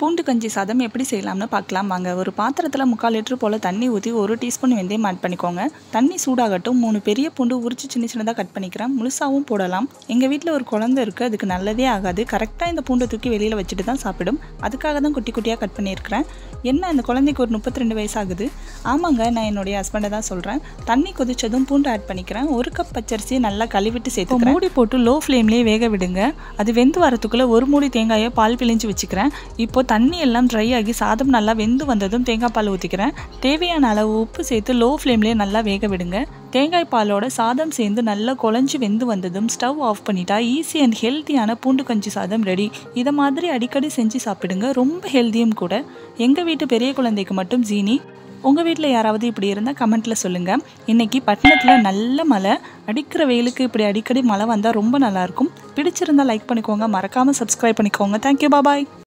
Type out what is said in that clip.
பூண்டு கஞ்சி சாதம் எப்படி செய்யலாம்னு பார்க்கலாம் வாங்க. ஒரு பாத்திரத்தில் 3/4 லிட்டர் போல் தண்ணி ஊற்றி 1 டீஸ்பூன் வெந்தயம் ஆட் பண்ணிக்கோங்க. தண்ணி சூடாகட்டும். 3 பெரிய பூண்டு உரிச்சு சின்ன சின்னதாக கட் பண்ணிக்கிறேன். முழுசாகவும் போடலாம். எங்கள் வீட்டில் ஒரு குழந்தை இருக்குது, அதுக்கு நல்லதே ஆகாது. கரெக்டாக இந்த பூண்டை தூக்கி வெளியில் வச்சுட்டு தான் சாப்பிடும். அதுக்காக தான் குட்டி குட்டியாக கட் பண்ணியிருக்கிறேன். என்ன அந்த குழந்தைக்கு ஒரு 32 வயசு ஆகுது. ஆமாங்க, நான் என்னுடைய ஹஸ்பண்டை தான் சொல்கிறேன். தண்ணி கொதிச்சதும் பூண்டு ஆட் பண்ணிக்கிறேன். 1 கப் பச்சரிசியை நல்லா கழுவிட்டு சேர்த்துக்கிறேன். மூடி போட்டு லோ ஃப்ளேம்லேயே வேக விடுங்க. அது வெந்து வரத்துக்குள்ளே 1 மூடி தேங்காயை பால் பிழிஞ்சு வச்சுக்கிறேன். இப்போது தண்ணி எல்லாம் ட்ரை ஆகி சாதம் நல்லா வெந்து வந்ததும் தேங்காய் பால் ஊற்றிக்கிறேன். தேவையான அளவு உப்பு சேர்த்து லோ ஃப்ளேம்லேயே நல்லா வேக விடுங்க. தேங்காய் பாலோட சாதம் சேர்ந்து நல்லா குழஞ்சி வெந்து வந்ததும் ஸ்டவ் ஆஃப் பண்ணிட்டா ஈஸி அண்ட் ஹெல்த்தியான பூண்டு கஞ்சி சாதம் ரெடி. இதை மாதிரி அடிக்கடி செஞ்சு சாப்பிடுங்க, ரொம்ப ஹெல்த்தியும் கூட. எங்கள் வீட்டு பெரிய குழந்தைக்கு மட்டும் ஜீனி. உங்கள் வீட்டில் யாராவது இப்படி இருந்தால் கமெண்ட்டில் சொல்லுங்கள். இன்றைக்கி பட்டணத்தில் நல்ல மழை, அடிக்கிற வெயிலுக்கு இப்படி அடிக்கடி மழை வந்தால் ரொம்ப நல்லாயிருக்கும். பிடிச்சிருந்தால் லைக் பண்ணிக்கோங்க, மறக்காமல் சப்ஸ்கிரைப் பண்ணிக்கோங்க. தேங்க்யூ, பாய்.